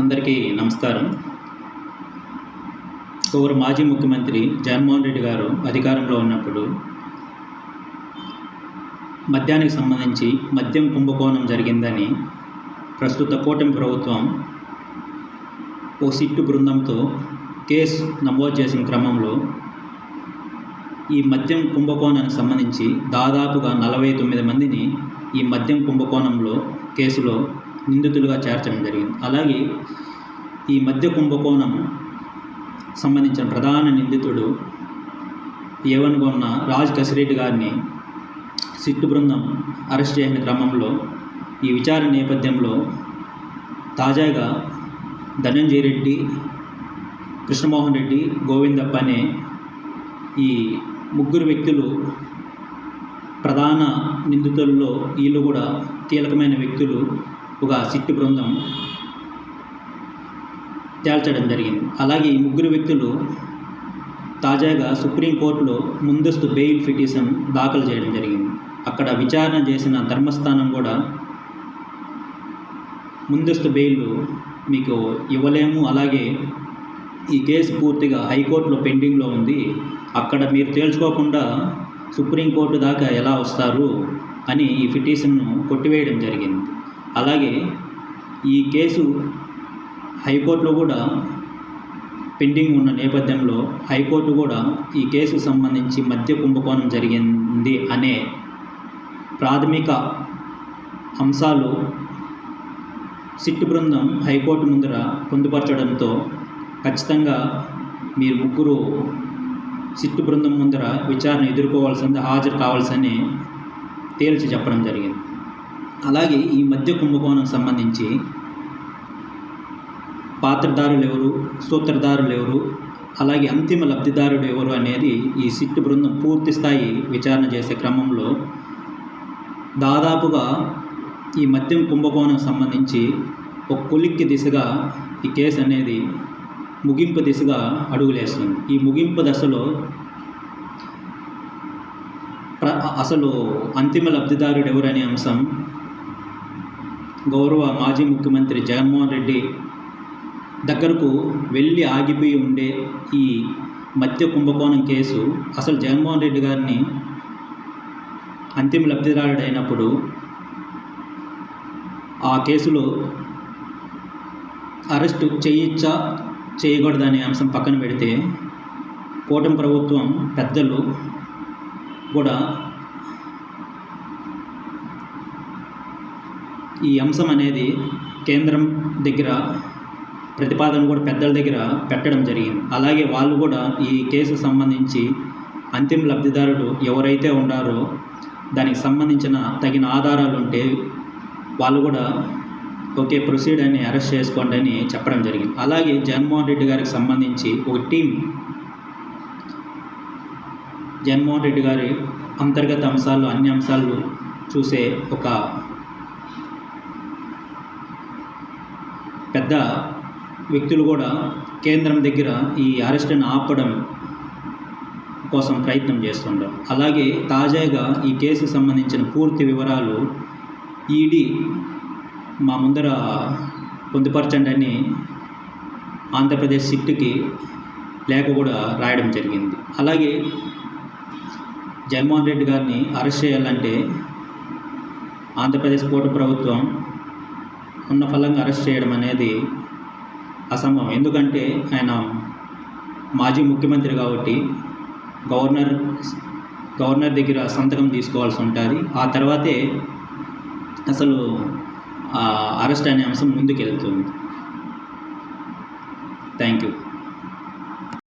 అందరికీ నమస్కారం. గౌరవ మాజీ ముఖ్యమంత్రి జగన్మోహన్ రెడ్డి గారు అధికారంలో ఉన్నప్పుడు మద్యానికి సంబంధించి మద్యం కుంభకోణం జరిగిందని ప్రస్తుత కూటమి ప్రభుత్వం ఓ సిట్టు బృందంతో కేసు నమోదు చేసిన క్రమంలో ఈ మద్యం కుంభకోణానికి సంబంధించి దాదాపుగా 49 మందిని ఈ మద్యం కుంభకోణంలో కేసులో నిందితులుగా చేర్చడం జరిగింది. అలాగే ఈ మద్య కుంభకోణం సంబంధించిన ప్రధాన నిందితుడు ఏవన్గా ఉన్న రాజ్ కసిరెడ్డి గారిని సిట్టు బృందం అరెస్ట్ చేసిన క్రమంలో ఈ విచారణ నేపథ్యంలో తాజాగా ధనంజయ రెడ్డి, కృష్ణమోహన్ రెడ్డి, గోవిందప్ప అనే ఈ ముగ్గురు వ్యక్తులు ప్రధాన నిందితుల్లో వీళ్ళు కూడా కీలకమైన వ్యక్తులు ఒక సిట్టు బృందం తేల్చడం జరిగింది. అలాగే ఈ ముగ్గురు వ్యక్తులు తాజాగా సుప్రీంకోర్టులో ముందస్తు బెయిల్ పిటిషన్ దాఖలు చేయడం జరిగింది. అక్కడ విచారణ చేసిన ధర్మస్థానం కూడా ముందస్తు బెయిల్ మీకు ఇవ్వలేము, అలాగే ఈ కేసు పూర్తిగా హైకోర్టులో పెండింగ్లో ఉంది, అక్కడ మీరు తేల్చుకోకుండా సుప్రీంకోర్టు దాకా ఎలా వస్తారు అని ఈ పిటిషన్ను కొట్టివేయడం జరిగింది. అలాగే ఈ కేసు హైకోర్టులో కూడా పెండింగ్ ఉన్న నేపథ్యంలో హైకోర్టు కూడా ఈ కేసుకు సంబంధించి మద్య కుంభకోణం జరిగింది అనే ప్రాథమిక అంశాలు సిట్టు బృందం హైకోర్టు ముందర పొందుపరచడంతో ఖచ్చితంగా మీరు ముగ్గురు సిట్టు బృందం ముందర విచారణ ఎదుర్కోవాల్సింది, హాజరు కావాల్సని తేల్చి చెప్పడం జరిగింది. అలాగే ఈ మద్య కుంభకోణం సంబంధించి పాత్రధారులు ఎవరు, సూత్రధారులు ఎవరు, అలాగే అంతిమ లబ్ధిదారుడు ఎవరు అనేది ఈ సిట్టు బృందం పూర్తి స్థాయి విచారణ చేసే క్రమంలో దాదాపుగా ఈ మద్యం కుంభకోణం సంబంధించి ఒక కొలిక్కి దిశగా ఈ కేసు అనేది ముగింపు దిశగా అడుగులేస్తుంది. ఈ ముగింపు దశలో అసలు అంతిమ లబ్ధిదారుడు ఎవరనే అంశం గౌరవ మాజీ ముఖ్యమంత్రి జగన్మోహన్ రెడ్డి దగ్గరకు వెళ్ళి ఆగిపోయి ఉండే ఈ మద్య కుంభకోణం కేసు అసలు జగన్మోహన్ రెడ్డి గారిని అంతిమ లబ్ధిదారుడు అయినప్పుడు ఆ కేసులో అరెస్టు చేయొచ్చా చేయకూడదనే అంశం పక్కన పెడితే కూటమి ప్రభుత్వం పెద్దలు కూడా ఈ అంశం అనేది కేంద్రం దగ్గర ప్రతిపాదన కూడా పెద్దల దగ్గర పెట్టడం జరిగింది. అలాగే వాళ్ళు కూడా ఈ కేసు సంబంధించి అంతిమ లబ్ధిదారుడు ఎవరైతే ఉన్నారో దానికి సంబంధించిన తగిన ఆధారాలు ఉంటే వాళ్ళు కూడా ఓకే ప్రొసీడ్ అని అరెస్ట్ చేసుకోండి అని చెప్పడం జరిగింది. అలాగే జగన్మోహన్ రెడ్డి గారికి సంబంధించి ఒక టీం జగన్మోహన్ రెడ్డి గారి అంతర్గత అంశాలు అన్ని అంశాలు చూసే ఒక పెద్ద వ్యక్తులు కూడా కేంద్రం దగ్గర ఈ అరెస్ట్ని ఆపడం కోసం ప్రయత్నం చేస్తుంటారు. అలాగే తాజాగా ఈ కేసుకు సంబంధించిన పూర్తి వివరాలు ఈడీ మా ముందర పొందుపరచండి అని ఆంధ్రప్రదేశ్ సిట్కి లేఖ కూడా రాయడం జరిగింది. అలాగే జగన్మోహన్ రెడ్డి గారిని అరెస్ట్ చేయాలంటే ఆంధ్రప్రదేశ్ కూటమి ప్రభుత్వం ఉన్న ఫలంగా అరెస్ట్ చేయడం అనేది అసంభవం. ఎందుకంటే ఆయన మాజీ ముఖ్యమంత్రి కాబట్టి గవర్నర్ దగ్గర సంతకం తీసుకోవాల్సి ఉంటుంది. ఆ తర్వాతే అసలు అరెస్ట్ అనే అంశం ముందుకెళ్తుంది. Thank you.